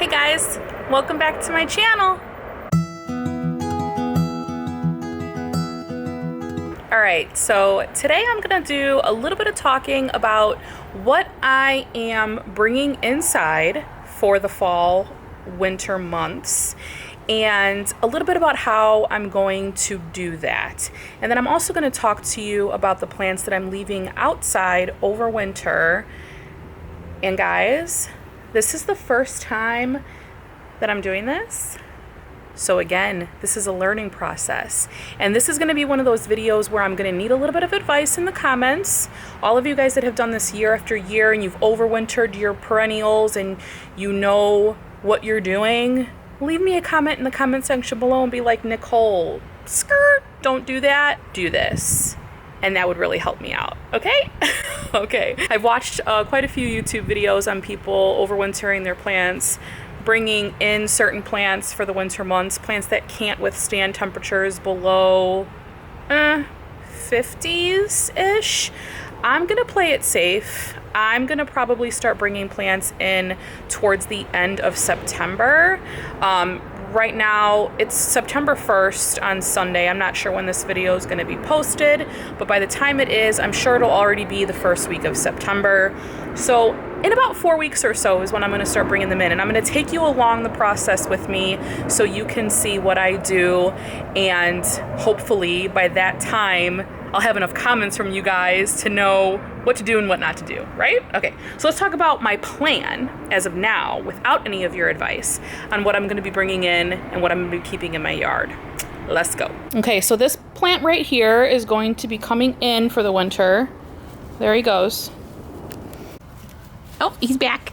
Hey guys, welcome back to my channel. Alright, so today I'm going to do a little bit of talking about what I am bringing inside for the fall winter months and a little bit about how I'm going to do that. And then I'm also going to talk to you about the plants that I'm leaving outside over winter. And guys, this is the first time that I'm doing this. So again, this is a learning process. And this is going to be one of those videos where I'm going to need a little bit of advice in the comments. All of you guys that have done this year after year and you've overwintered your perennials and you know what you're doing, leave me a comment in the comment section below and be like, Nicole, skirt, don't do that, do this. And that would really help me out, okay? Okay. I've watched quite a few YouTube videos on people overwintering their plants, bringing in certain plants for the winter months, plants that can't withstand temperatures below 50s-ish. I'm gonna play it safe. I'm gonna probably start bringing plants in towards the end of September. Right now, it's September 1st on Sunday. I'm not sure when this video is going to be posted, but by the time it is, I'm sure it'll already be the first week of September. So in about 4 weeks or so is when I'm going to start bringing them in, and I'm going to take you along the process with me so you can see what I do, and hopefully by that time, I'll have enough comments from you guys to know what to do and what not to do, right? Okay, so let's talk about my plan as of now without any of your advice on what I'm gonna be bringing in and what I'm gonna be keeping in my yard. Let's go. Okay, so this plant right here is going to be coming in for the winter. There he goes. Oh, he's back.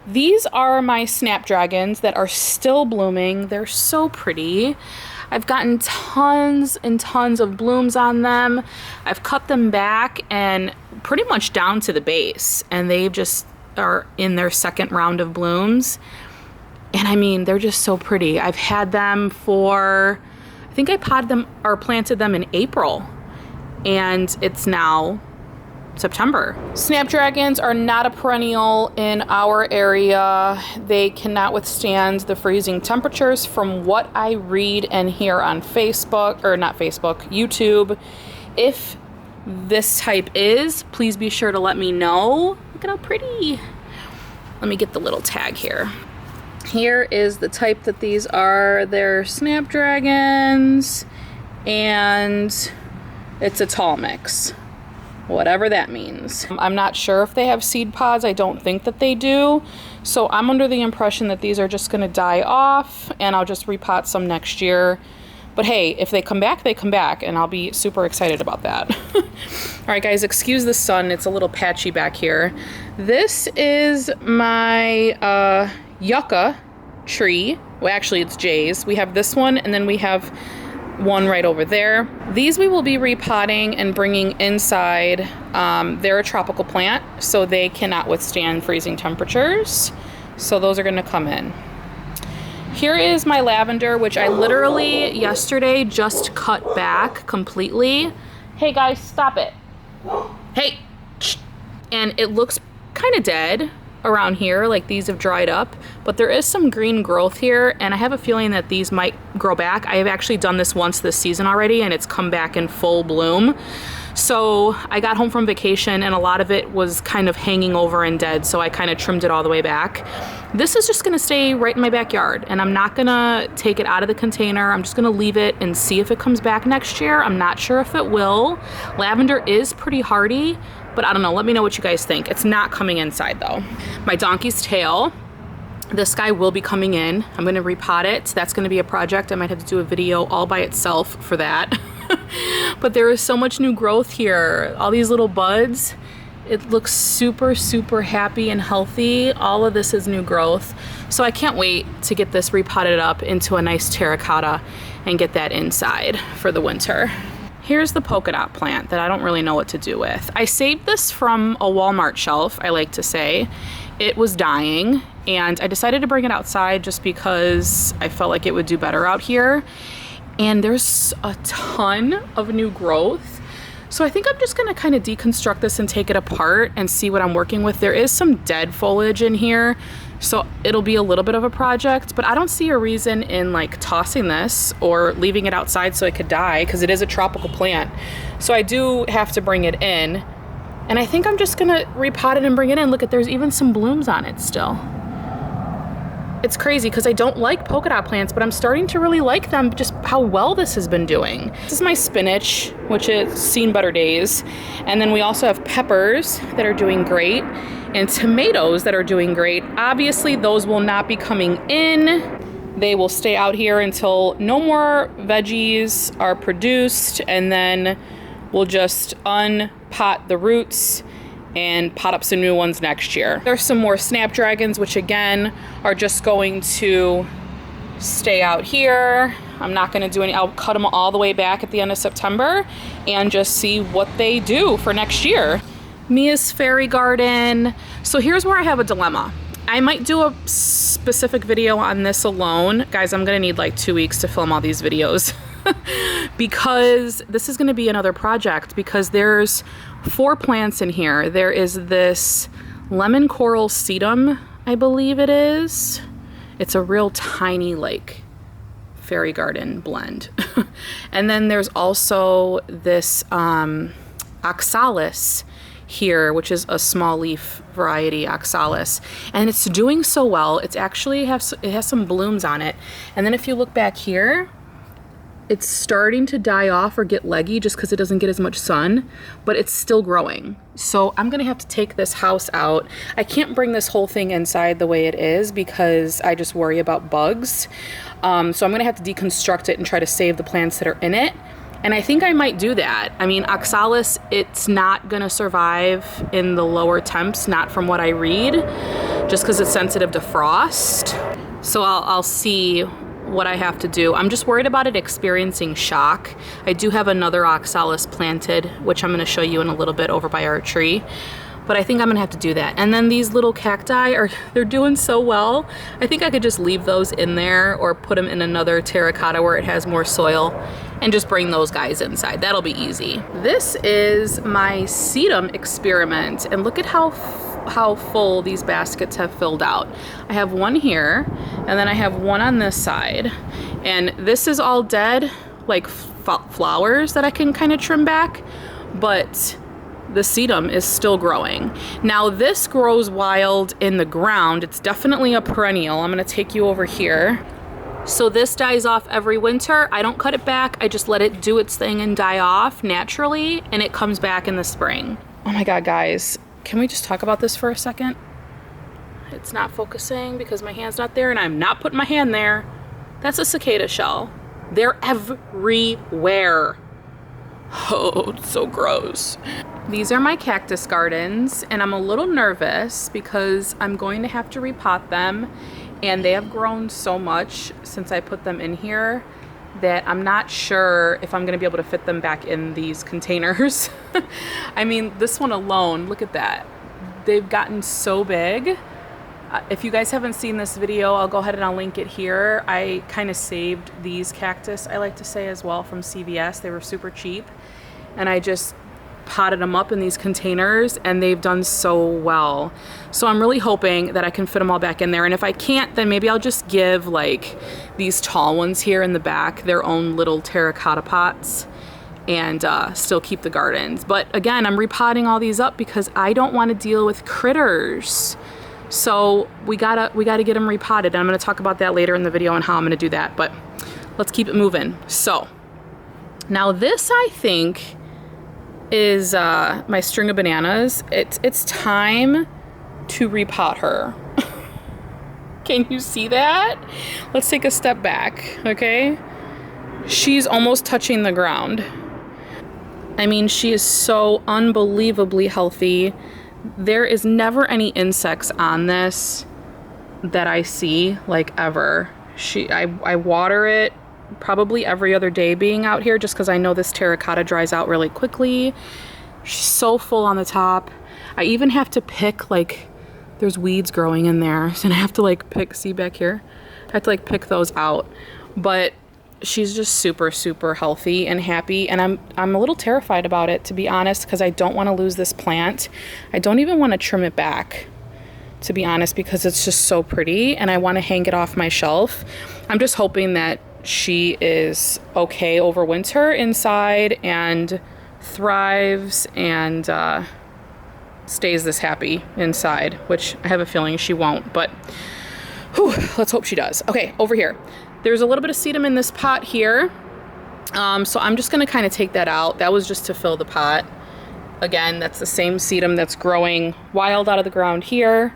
These are my Snapdragons that are still blooming. They're so pretty. I've gotten tons and tons of blooms on them. I've cut them back and pretty much down to the base, and they just are in their second round of blooms. And I mean, they're just so pretty. I've had them for, I think I potted them or planted them in April, and it's now September. Snapdragons are not a perennial in our area. They cannot withstand the freezing temperatures from what I read and hear on Facebook, or not Facebook, YouTube. If this type is, please be sure to let me know. Look at how pretty. Let me get the little tag here. Here is the type that these are. They're Snapdragons, and it's a tall mix. Whatever that means. I'm not sure if they have seed pods. I don't think that they do. So I'm under the impression that these are just gonna die off and I'll just repot some next year. But hey, if they come back, they come back, and I'll be super excited about that. All right, guys, excuse the sun. It's a little patchy back here. This is my yucca tree. Well, actually it's Jay's. We have this one, and then we have one right over there. These we will be repotting and bringing inside. They're a tropical plant, so they cannot withstand freezing temperatures. So those are gonna come in. Here is my lavender, which I literally yesterday just cut back completely. Hey guys, stop it. Hey, and it looks kind of dead around here, like these have dried up, but there is some green growth here, and I have a feeling that these might grow back. I have actually done this once this season already, and it's come back in full bloom. So I got home from vacation and a lot of it was kind of hanging over and dead, so I kind of trimmed it all the way back. This is just gonna stay right in my backyard, and I'm not gonna take it out of the container. I'm just gonna leave it and see if it comes back next year. I'm not sure if it will. Lavender is pretty hardy, but I don't know. Let me know what you guys think. It's not coming inside though. My donkey's tail, this guy will be coming in. I'm gonna repot it. That's gonna be a project. I might have to do a video all by itself for that. But there is so much new growth here. All these little buds. It looks super, super happy and healthy. All of this is new growth. So I can't wait to get this repotted up into a nice terracotta and get that inside for the winter. Here's the polka dot plant that I don't really know what to do with. I saved this from a Walmart shelf, I like to say. It was dying, and I decided to bring it outside just because I felt like it would do better out here. And there's a ton of new growth. So I think I'm just gonna kind of deconstruct this and take it apart and see what I'm working with. There is some dead foliage in here, So it'll be a little bit of a project, but I don't see a reason in like tossing this or leaving it outside so it could die, because it is a tropical plant. So I do have to bring it in. And I think I'm just gonna repot it and bring it in. Look, there's even some blooms on it still. It's crazy because I don't like polka dot plants, but I'm starting to really like them, just how well this has been doing. This is my spinach, which has seen better days. And then we also have peppers that are doing great and tomatoes that are doing great. Obviously, those will not be coming in. They will stay out here until no more veggies are produced, and then we'll just unpot the roots and pot up some new ones next year. There's some more Snapdragons, which again are just going to stay out here. I'm not gonna do any, I'll cut them all the way back at the end of September and just see what they do for next year. Mia's fairy garden. So here's where I have a dilemma. I might do a specific video on this alone. Guys, I'm gonna need like 2 weeks to film all these videos because this is gonna be another project, because there's 4 plants in here. There is this lemon coral sedum, I believe it is. It's a real tiny like fairy garden blend. And then there's also this oxalis here, which is a small leaf variety oxalis, and it's doing so well. It's actually it has some blooms on it. And then if you look back here, it's starting to die off or get leggy just because it doesn't get as much sun, but it's still growing. So I'm gonna have to take this house out. I can't bring this whole thing inside the way it is because I just worry about bugs. So I'm gonna have to deconstruct it and try to save the plants that are in it. And I think I might do that. I mean, oxalis, it's not gonna survive in the lower temps, not from what I read, just because it's sensitive to frost. So I'll see what I have to do. I'm just worried about it experiencing shock. I do have another oxalis planted, which I'm gonna show you in a little bit over by our tree. But I think I'm gonna have to do that. And then these little cacti they're doing so well. I think I could just leave those in there or put them in another terracotta where it has more soil and just bring those guys inside. That'll be easy. This is my sedum experiment, and look at how full these baskets have filled out. I have one here, and then I have one on this side. And this is all dead, like flowers that I can kind of trim back, but the sedum is still growing. Now this grows wild in the ground. It's definitely a perennial. I'm gonna take you over here. So this dies off every winter. I don't cut it back. I just let it do its thing and die off naturally, and it comes back in the spring. Oh my God, guys. Can we just talk about this for a second? It's not focusing because my hand's not there, and I'm not putting my hand there. That's a cicada shell. They're everywhere. Oh, it's so gross. These are my cactus gardens, and I'm a little nervous because I'm going to have to repot them, and they have grown so much since I put them in here that I'm not sure if I'm gonna be able to fit them back in these containers. I mean, this one alone, look at that. They've gotten so big. If you guys haven't seen this video, I'll go ahead and I'll link it here. I kind of saved these cactus, I like to say, as well, from CVS. They were super cheap, and I just potted them up in these containers, and they've done so well. So I'm really hoping that I can fit them all back in there, and if I can't, then maybe I'll just give like these tall ones here in the back their own little terracotta pots and still keep the gardens. But again, I'm repotting all these up because I don't want to deal with critters. So we gotta get them repotted, and I'm gonna talk about that later in the video and how I'm gonna do that, but let's keep it moving. So now this, I think, is my string of bananas. It's time to repot her. Can you see that? Let's take a step back, okay? She's almost touching the ground. I mean, she is so unbelievably healthy. There is never any insects on this that I see, like, ever. I water it probably every other day being out here, just because I know this terracotta dries out really quickly. She's so full on the top. I even have to pick, like, there's weeds growing in there, and I have to like pick, see back here? I have to like pick those out. But she's just super, super healthy and happy, and I'm a little terrified about it, to be honest, because I don't want to lose this plant. I don't even want to trim it back. to be honest, because it's just so pretty and I want to hang it off my shelf. I'm just hoping that she is okay over winter inside and thrives and stays this happy inside, which I have a feeling she won't, but whew, let's hope she does. Okay, over here. There's a little bit of sedum in this pot here. So I'm just gonna kind of take that out. That was just to fill the pot. Again, that's the same sedum that's growing wild out of the ground here.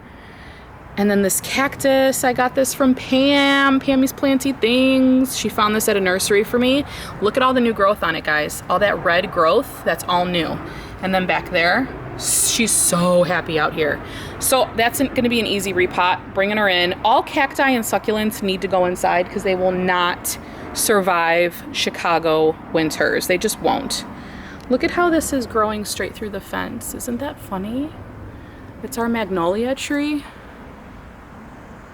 And then this cactus, I got this from Pam, Pammy's Planty Things. She found this at a nursery for me. Look at all the new growth on it, guys. All that red growth, that's all new. And then back there, she's so happy out here. So that's gonna be an easy repot, bringing her in. All cacti and succulents need to go inside because they will not survive Chicago winters. They just won't. Look at how this is growing straight through the fence. Isn't that funny? It's our magnolia tree.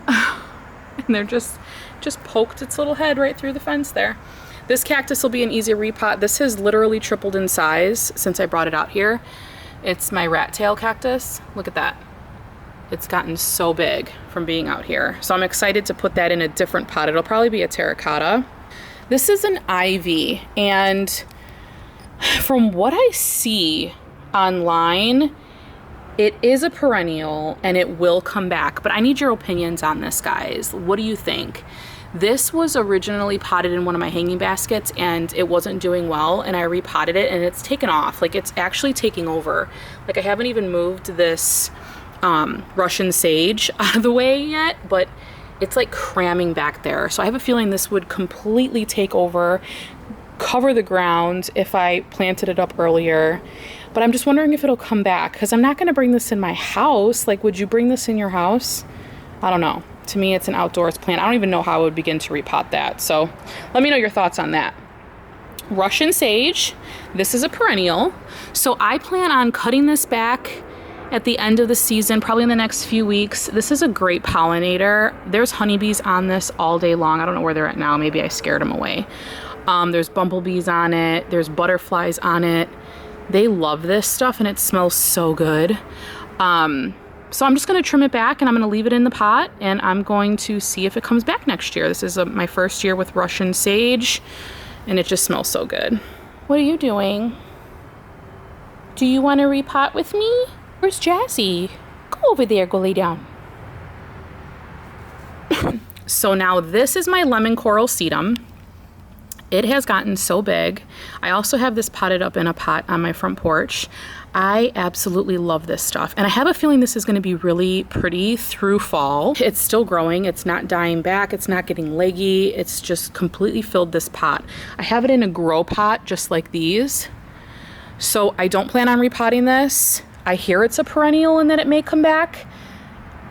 And they're just poked its little head right through the fence there. This cactus will be an easy repot. This has literally tripled in size since I brought it out here. It's my rat tail cactus. Look at that. It's gotten so big from being out here. So I'm excited to put that in a different pot. It'll probably be a terracotta. This is an ivy, and from what I see online, it is a perennial and it will come back, but I need your opinions on this, guys. What do you think? This was originally potted in one of my hanging baskets and it wasn't doing well, and I repotted it and it's taken off. Like, it's actually taking over. Like, I haven't even moved this Russian sage out of the way yet, but it's like cramming back there. So I have a feeling this would completely take over, cover the ground if I planted it up earlier. But I'm just wondering if it'll come back, because I'm not going to bring this in my house. Like, would you bring this in your house? I don't know. To me, it's an outdoors plant. I don't even know how I would begin to repot that. So let me know your thoughts on that. Russian sage. This is a perennial. So I plan on cutting this back at the end of the season, probably in the next few weeks. This is a great pollinator. There's honeybees on this all day long. I don't know where they're at now. Maybe I scared them away. There's bumblebees on it. There's butterflies on it. They love this stuff and it smells so good. So I'm just gonna trim it back and I'm gonna leave it in the pot and I'm going to see if it comes back next year. This is my first year with Russian sage and it just smells so good. What are you doing? Do you wanna repot with me? Where's Jazzy? Go over there, go lay down. So now this is my lemon coral sedum. It has gotten so big. I also have this potted up in a pot on my front porch. I absolutely love this stuff. And I have a feeling this is gonna be really pretty through fall. It's still growing, it's not dying back, it's not getting leggy, it's just completely filled this pot. I have it in a grow pot just like these. So I don't plan on repotting this. I hear it's a perennial and that it may come back.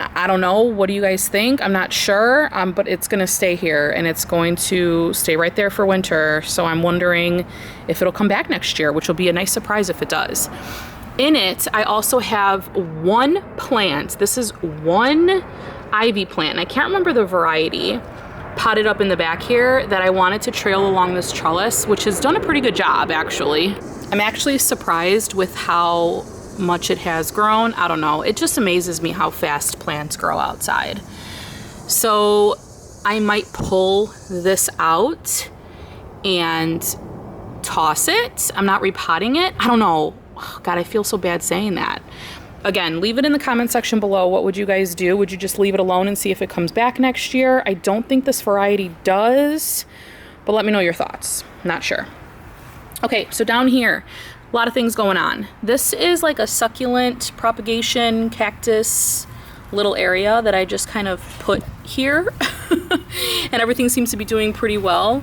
I don't know. What do you guys think? I'm not sure, but it's going to stay here and it's going to stay right there for winter. So I'm wondering if it'll come back next year, which will be a nice surprise if it does. In it, I also have one plant. This is one ivy plant. And I can't remember the variety potted up in the back here that I wanted to trail along this trellis, which has done a pretty good job, actually. I'm actually surprised with how much it has grown. I don't know. It just amazes me how fast plants grow outside. So I might pull this out and toss it. I'm not repotting it. I don't know. Oh, God, I feel so bad saying that. Again, leave it in the comment section below. What would you guys do? Would you just leave it alone and see if it comes back next year? I don't think this variety does, but let me know your thoughts. Not sure. Okay, so down here, a lot of things going on. This is like a succulent propagation cactus little area that I just kind of put here and everything seems to be doing pretty well.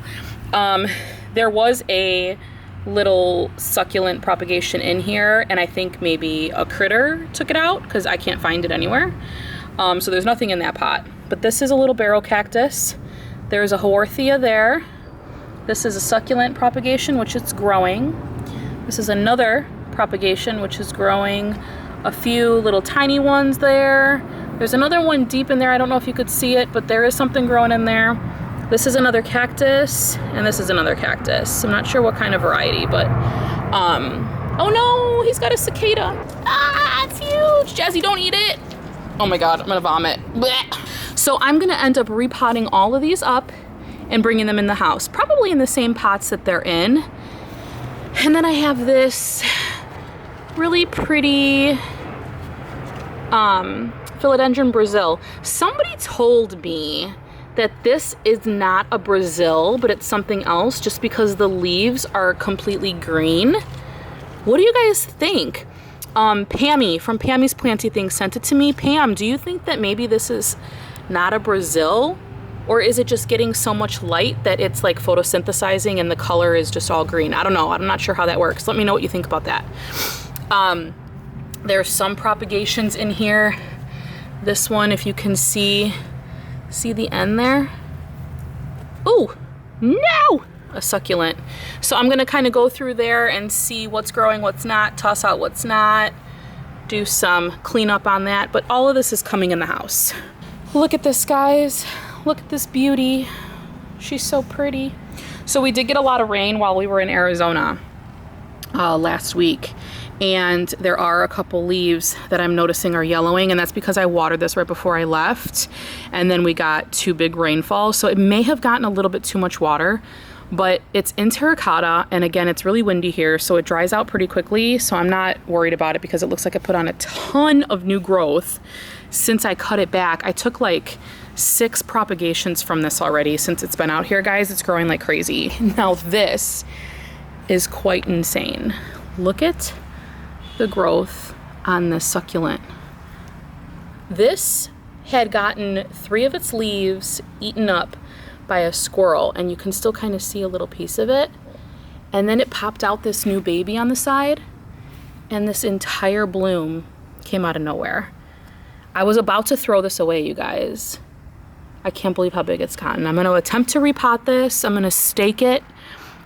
There was a little succulent propagation in here and I think maybe a critter took it out because I can't find it anywhere. So there's nothing in that pot. But this is a little barrel cactus. There's a haworthia there. This is a succulent propagation, which is growing. This is another propagation, which is growing. A few little tiny ones there. There's another one deep in there. I don't know if you could see it, but there is something growing in there. This is another cactus, and this is another cactus. I'm not sure what kind of variety, but, oh no, he's got a cicada. Ah, it's huge. Jazzy, don't eat it. Oh my God, I'm gonna vomit. Blech. So I'm gonna end up repotting all of these up and bringing them in the house, probably in the same pots that they're in. And then I have this really pretty Philodendron Brazil. Somebody told me that this is not a Brazil, but it's something else just because the leaves are completely green. What do you guys think? Pammy from Pammy's Planty Thing sent it to me. Pam, do you think that maybe this is not a Brazil? Or is it just getting so much light that it's like photosynthesizing and the color is just all green? I don't know. I'm not sure how that works. Let me know what you think about that. There's some propagations in here. This one, if you can see the end there? Oh, no! A succulent. So I'm gonna kind of go through there and see what's growing, what's not, toss out what's not, do some cleanup on that, but all of this is coming in the house. Look at this, guys. Look at this beauty. She's so pretty. So we did get a lot of rain while we were in Arizona last week. And there are a couple leaves that I'm noticing are yellowing, and that's because I watered this right before I left. And then we got 2 big rainfalls. So it may have gotten a little bit too much water, but it's in terracotta. And again, it's really windy here, so it dries out pretty quickly. So I'm not worried about it because it looks like I put on a ton of new growth since I cut it back. I took like 6 propagations from this already since it's been out here, guys. It's growing like crazy. Now this is quite insane. Look at the growth on this succulent. This had gotten 3 of its leaves eaten up by a squirrel, and you can still kind of see a little piece of it. And then it popped out this new baby on the side, and this entire bloom came out of nowhere. I was about to throw this away, you guys. I can't believe how big it's gotten. I'm gonna attempt to repot this. I'm gonna stake it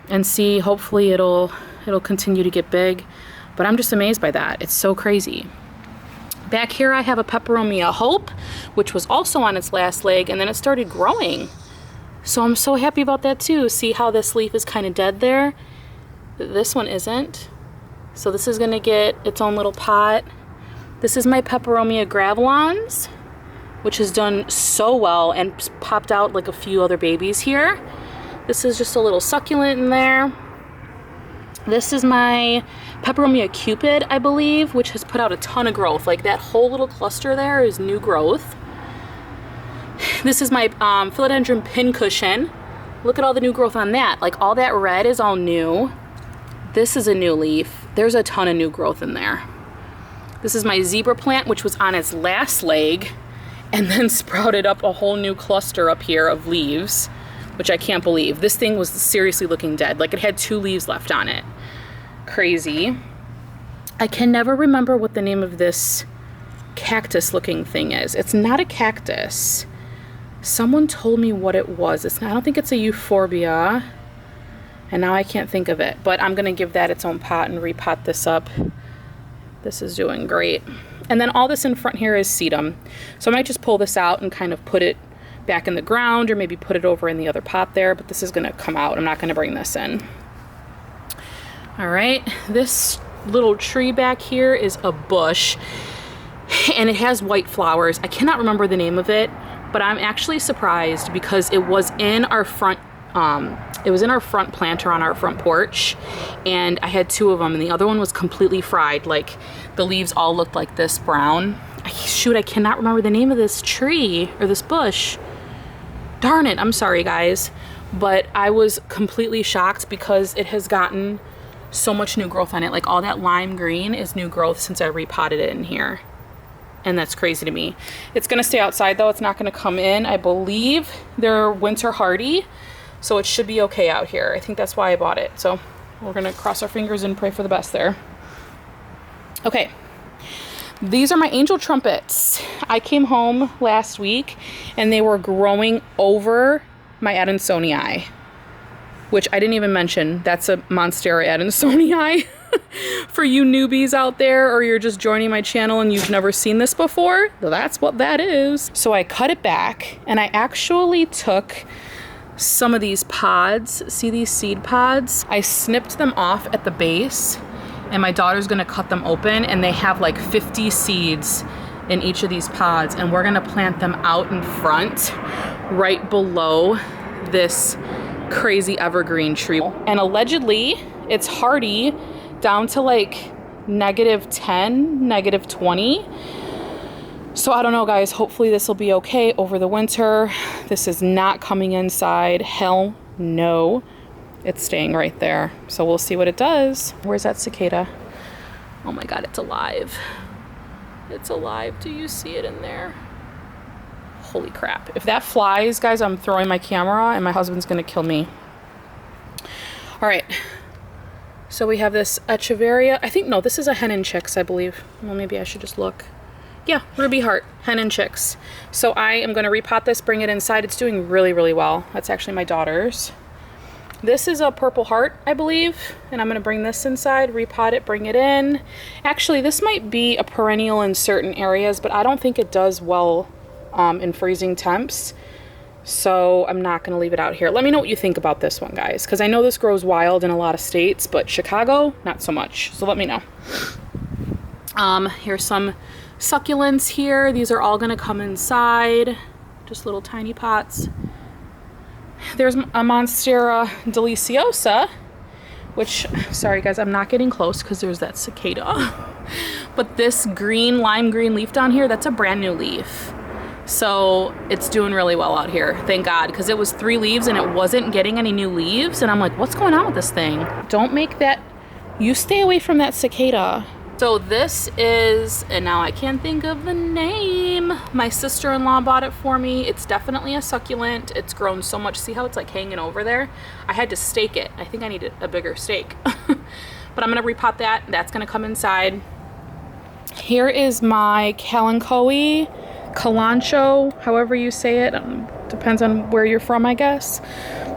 and see, hopefully it'll continue to get big. But I'm just amazed by that. It's so crazy. Back here I have a Peperomia Hope, which was also on its last leg, and then it started growing. So I'm so happy about that too. See how this leaf is kind of dead there? This one isn't. So this is gonna get its own little pot. This is my Peperomia Gravelons, which has done so well and popped out like a few other babies here. This is just a little succulent in there. This is my Peperomia Cupid, I believe, which has put out a ton of growth. Like that whole little cluster there is new growth. This is my Philodendron Pincushion. Look at all the new growth on that. Like all that red is all new. This is a new leaf. There's a ton of new growth in there. This is my zebra plant, which was on its last leg and then sprouted up a whole new cluster up here of leaves, which I can't believe. This thing was seriously looking dead. Like it had 2 leaves left on it. Crazy. I can never remember what the name of this cactus looking thing is. It's not a cactus. Someone told me what it was. It's not, I don't think it's a euphorbia. And now I can't think of it. But I'm gonna give that its own pot and repot this up. This is doing great. And then all this in front here is sedum. So I might just pull this out and kind of put it back in the ground, or maybe put it over in the other pot there, but this is gonna come out. I'm not gonna bring this in. All right, this little tree back here is a bush, and it has white flowers. I cannot remember the name of it, but I'm actually surprised because it was in our front planter on our front porch, and I had 2 of them, and the other one was completely fried. Like the leaves all looked like this brown. Shoot, I cannot remember the name of this tree or this bush. Darn it, I'm sorry guys. But I was completely shocked because it has gotten so much new growth on it. Like all that lime green is new growth since I repotted it in here. And that's crazy to me. It's gonna stay outside though, it's not gonna come in. I believe they're winter hardy, so it should be okay out here. I think that's why I bought it. So we're gonna cross our fingers and pray for the best there. Okay. These are my angel trumpets. I came home last week and they were growing over my Adansonii, which I didn't even mention. That's a Monstera Adansonii for you newbies out there, or you're just joining my channel and you've never seen this before. That's what that is. So I cut it back and I actually took some of these pods. See these seed pods? I snipped them off at the base, and my daughter's gonna cut them open, and they have like 50 seeds in each of these pods, and we're gonna plant them out in front right below this crazy evergreen tree. And allegedly it's hardy down to like -10, -20. So I don't know, guys. Hopefully this will be okay over the winter. This is not coming inside. Hell no. It's staying right there. So we'll see what it does. Where's that cicada? Oh my God, it's alive. It's alive. Do you see it in there? Holy crap. If that flies, guys, I'm throwing my camera and my husband's gonna kill me. All right. So we have this Echeveria. I think, no, this is a hen and chicks, I believe. Well, maybe I should just look. Yeah, ruby heart, hen and chicks. So I am gonna repot this, bring it inside. It's doing really, really well. That's actually my daughter's. This is a purple heart, I believe, and I'm gonna bring this inside, repot it, bring it in. Actually, this might be a perennial in certain areas, but I don't think it does well in freezing temps. So I'm not gonna leave it out here. Let me know what you think about this one, guys, because I know this grows wild in a lot of states, but Chicago, not so much. So let me know. Here's some succulents here. These are all gonna come inside, just little tiny pots. There's a Monstera deliciosa, which, sorry guys, I'm not getting close because there's that cicada. But this green, lime green leaf down here, that's a brand new leaf. So it's doing really well out here, thank God, because it was 3 leaves and it wasn't getting any new leaves. And I'm like, what's going on with this thing? Don't make that, you stay away from that cicada. So this is, and now I can't think of the name. My sister-in-law bought it for me. It's definitely a succulent. It's grown so much. See how it's like hanging over there? I had to stake it. I think I need a bigger stake. But I'm gonna repot that. That's gonna come inside. Here is my Kalanchoe, however you say it. Depends on where you're from, I guess.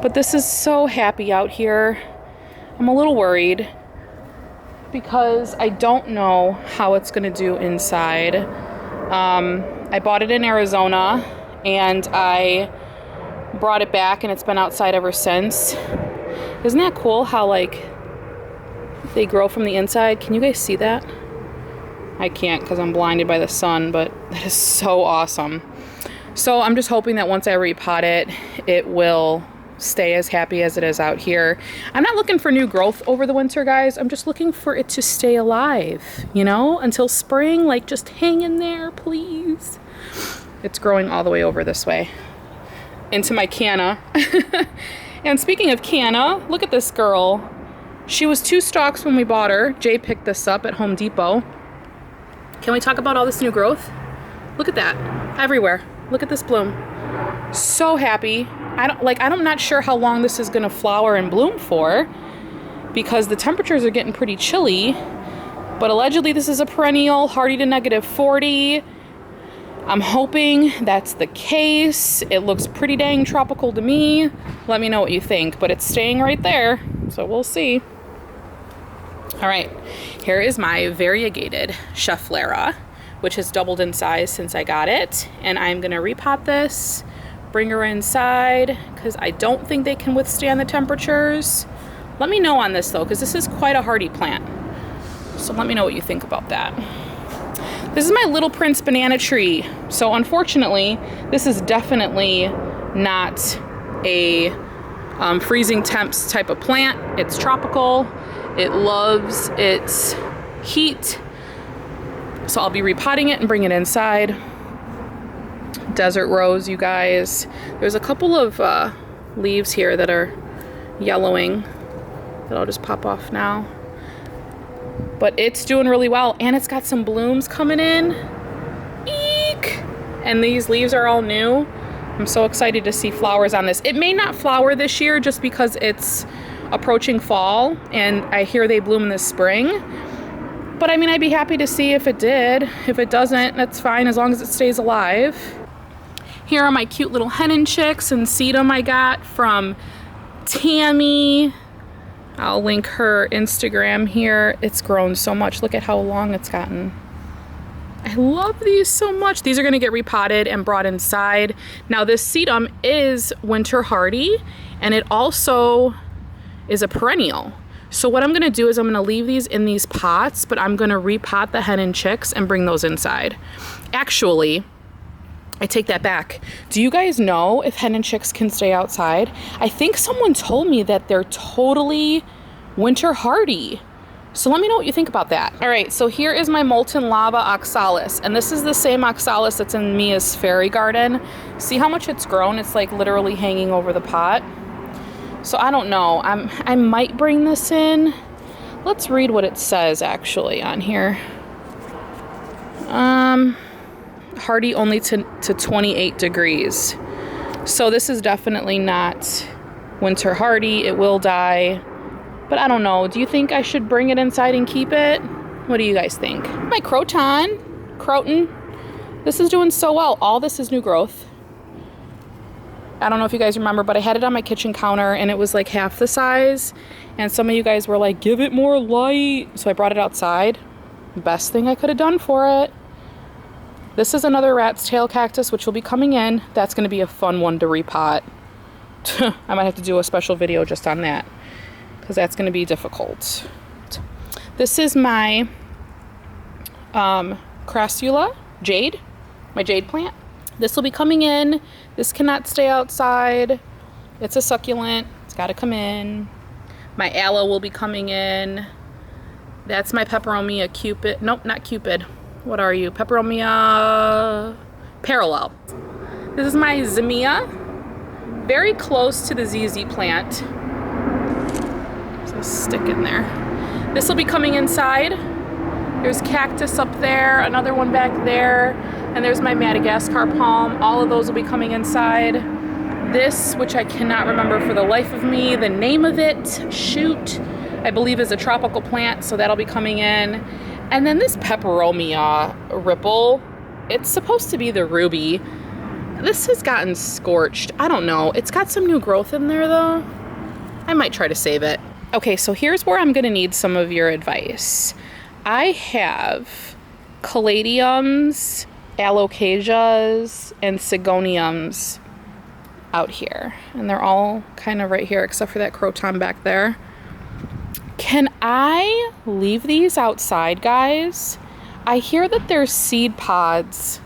But this is so happy out here. I'm a little worried because I don't know how it's gonna do inside. I bought it in Arizona and I brought it back and it's been outside ever since. Isn't that cool how like they grow from the inside? Can you guys see that? I can't because I'm blinded by the sun, but that is so awesome. So I'm just hoping that once I repot it, it will stay as happy as it is out here. I'm not looking for new growth over the winter, guys. I'm just looking for it to stay alive, you know, until spring. Like, just hang in there, please. It's growing all the way over this way into my canna. And speaking of canna, look at this girl. She was 2 stalks when we bought her. Jay picked this up at Home Depot. Can we talk about all this new growth? Look at that, everywhere. Look at this bloom. So happy. I'm not sure how long this is gonna flower and bloom for because the temperatures are getting pretty chilly, but allegedly this is a perennial, hardy to -40. I'm hoping that's the case. It looks pretty dang tropical to me. Let me know what you think, but it's staying right there, so we'll see. All right, here is my variegated Schefflera, which has doubled in size since I got it, and I'm gonna repot this, bring her inside, because I don't think they can withstand the temperatures. Let me know on this though, because this is quite a hardy plant. So let me know what you think about that. This is my Little Prince banana tree. So unfortunately, this is definitely not a freezing temps type of plant. It's tropical. It loves its heat. So I'll be repotting it and bring it inside. Desert rose, you guys. There's a couple of leaves here that are yellowing that I'll just pop off now. But it's doing really well, and it's got some blooms coming in. Eek! And these leaves are all new. I'm so excited to see flowers on this. It may not flower this year just because it's approaching fall, and I hear they bloom in the spring. But I mean, I'd be happy to see if it did. If it doesn't, that's fine as long as it stays alive. Here are my cute little hen and chicks and sedum I got from Tammy. I'll link her Instagram here. It's grown so much. Look at how long it's gotten. I love these so much. These are gonna get repotted and brought inside. Now this sedum is winter hardy, and it also is a perennial. So what I'm gonna do is I'm gonna leave these in these pots, but I'm gonna repot the hen and chicks and bring those inside. Actually, I take that back. Do you guys know if hen and chicks can stay outside? I think someone told me that they're totally winter hardy. So let me know what you think about that. All right, so here is my molten lava oxalis, and this is the same oxalis that's in Mia's fairy garden. See how much it's grown? It's like literally hanging over the pot. So I don't know, I might bring this in. Let's read what it says actually on here. Hardy only to 28 degrees. So this is definitely not winter hardy. It will die. But I don't know. Do you think I should bring it inside and keep it? What do you guys think? My croton, this is doing so well. All this is new growth. I don't know if you guys remember, but I had it on my kitchen counter and it was like half the size. And some of you guys were like, give it more light. So I brought it outside. Best thing I could have done for it. This is another rat's tail cactus, which will be coming in. That's going to be a fun one to repot. I might have to do a special video just on that, because that's going to be difficult. This is my crassula jade, my jade plant. This will be coming in. This cannot stay outside. It's a succulent. It's got to come in. My aloe will be coming in. That's my peperomia cupid. Nope, not cupid. What are you? Peperomia parallel. This is my zinnia. Very close to the ZZ plant. There's a stick in there. This will be coming inside. There's cactus up there, another one back there, and there's my Madagascar palm. All of those will be coming inside. This, which I cannot remember for the life of me, the name of it, shoot, I believe is a tropical plant, so that'll be coming in. And then this Peperomia ripple, it's supposed to be the ruby. This has gotten scorched. I don't know. It's got some new growth in there though. I might try to save it. Okay, so here's where I'm gonna need some of your advice. I have caladiums, alocasias, and sigoniums out here. And they're all kind of right here, except for that croton back there. Can I leave these outside, guys? I hear that there's seed pods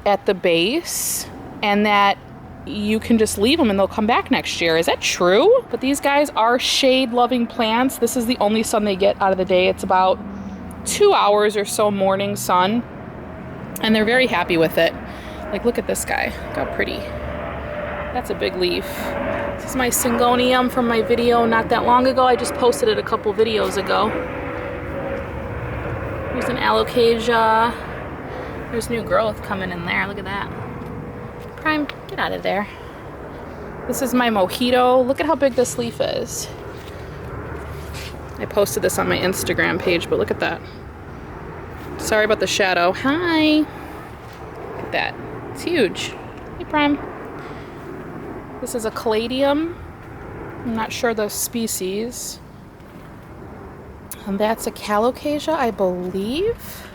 at the base and that you can just leave them and they'll come back next year. Is that true? But these guys are shade-loving plants. This is the only sun they get out of the day. It's about 2 hours or so morning sun, and they're very happy with it. Like, look at this guy. Look how pretty. That's a big leaf. This is my syngonium from my video not that long ago. I just posted it a couple videos ago. There's an alocasia. There's new growth coming in there. Look at that. Prime, get out of there. This is my mojito. Look at how big this leaf is. I posted this on my Instagram page, but look at that. Sorry about the shadow. Hi. Look at that. It's huge. Hey, Prime. This is a caladium. I'm not sure the species. And that's a calocasia, I believe.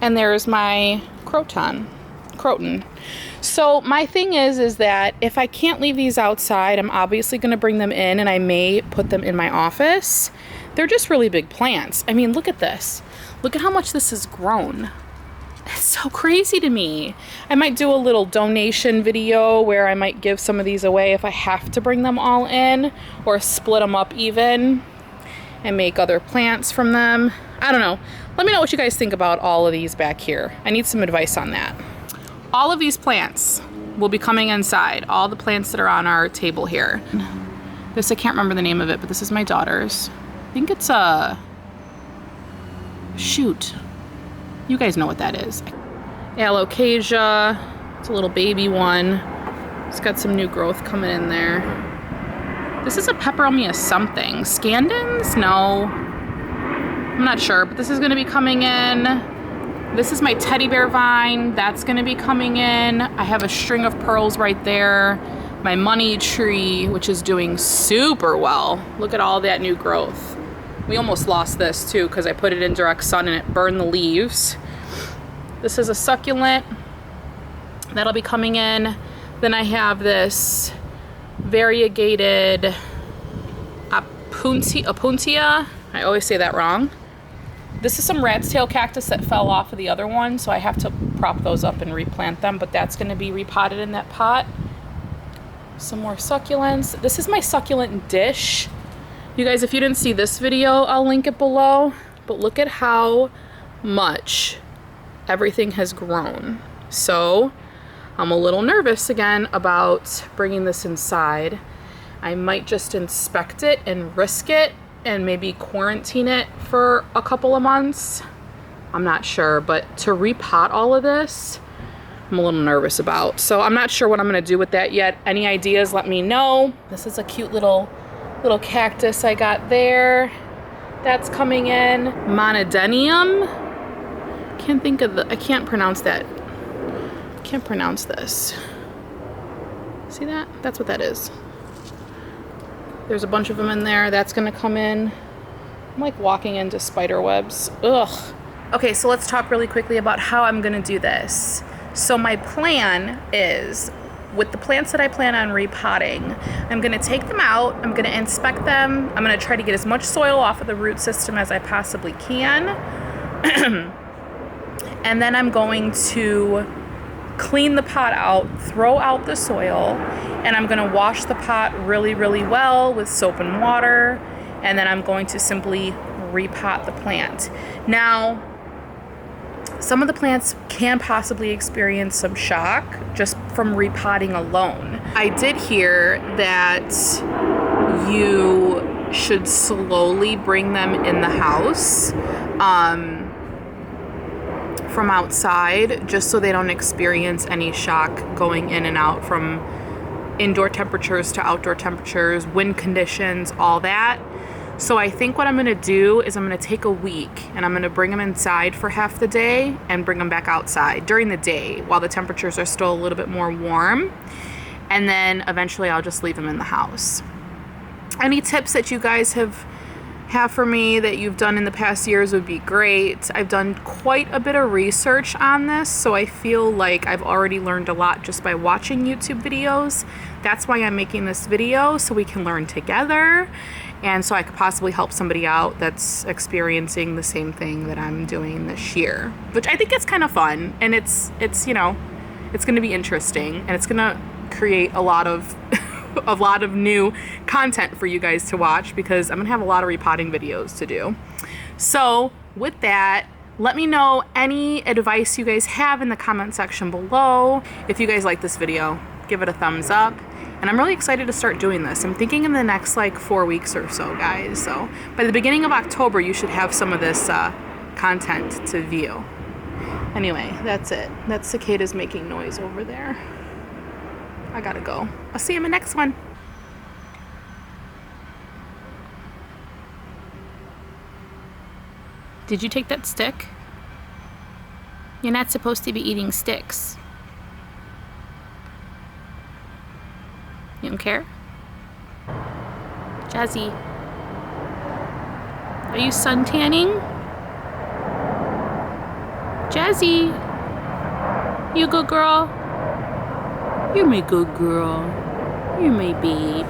And there's my croton. So my thing is that if I can't leave these outside, I'm obviously going to bring them in and I may put them in my office. They're just really big plants. I mean, look at this. Look at how much this has grown. It's so crazy to me. I might do a little donation video where I might give some of these away if I have to bring them all in, or split them up even and make other plants from them. I don't know. Let me know what you guys think about all of these back here. I need some advice on that. All of these plants will be coming inside. All the plants that are on our table here. This, I can't remember the name of it, but this is my daughter's. I think it's a... Shoot. You guys know what that is. Alocasia. It's a little baby one. It's got some new growth coming in there. This is a Peperomia something. Scandens? No. I'm not sure, but this is going to be coming in. This is my teddy bear vine. That's going to be coming in. I have a string of pearls right there. My money tree, which is doing super well. Look at all that new growth. We almost lost this too because I put it in direct sun and it burned the leaves. This is a succulent. That'll be coming in. Then I have this variegated Opuntia. I always say that wrong. This is some rat's tail cactus that fell off of the other one, so I have to prop those up and replant them, but that's going to be repotted in that pot. Some more succulents. This is my succulent dish. You guys, if you didn't see this video, I'll link it below, but look at how much everything has grown. So I'm a little nervous again about bringing this inside. I might just inspect it and risk it and maybe quarantine it for a couple of months. I'm not sure, but to repot all of this, I'm a little nervous about. So I'm not sure what I'm gonna do with that yet. Any ideas, let me know. This is a cute little cactus I got there. That's coming in. Monodenium. I can't pronounce that. Can't pronounce this. See that? That's what that is. There's a bunch of them in there. That's gonna come in. I'm like walking into spider webs. Ugh. Okay, so let's talk really quickly about how I'm gonna do this. So my plan is, with the plants that I plan on repotting, I'm gonna take them out, I'm gonna inspect them, I'm gonna try to get as much soil off of the root system as I possibly can. And then I'm going to clean the pot out, throw out the soil, and I'm gonna wash the pot really, really well with soap and water, and then I'm going to simply repot the plant. Now, some of the plants can possibly experience some shock just from repotting alone. I did hear that you should slowly bring them in the house from outside, just so they don't experience any shock going in and out from indoor temperatures to outdoor temperatures, wind conditions, all that. So I think what I'm gonna do is I'm gonna take a week and I'm gonna bring them inside for half the day and bring them back outside during the day while the temperatures are still a little bit more warm. And then eventually I'll just leave them in the house. Any tips that you guys have for me that you've done in the past years would be great. I've done quite a bit of research on this, so I feel like I've already learned a lot just by watching YouTube videos. That's why I'm making this video, so we can learn together, and so I could possibly help somebody out that's experiencing the same thing that I'm doing this year, which I think is kind of fun, and it's you know, it's going to be interesting, and it's going to create a lot of new content for you guys to watch, because I'm gonna have a lot of repotting videos to do. So with that, let me know any advice you guys have in the comment section below. If you guys like this video, give it a thumbs up. And I'm really excited to start doing this. I'm thinking in the next like 4 weeks or so, guys. So by the beginning of October, you should have some of this content to view. Anyway, that's it. That cicada's making noise over there. I gotta go. I'll see you in the next one. Did you take that stick? You're not supposed to be eating sticks. You don't care? Jazzy. Are you sun tanning? Jazzy. You good girl? You're my good girl. You're my baby.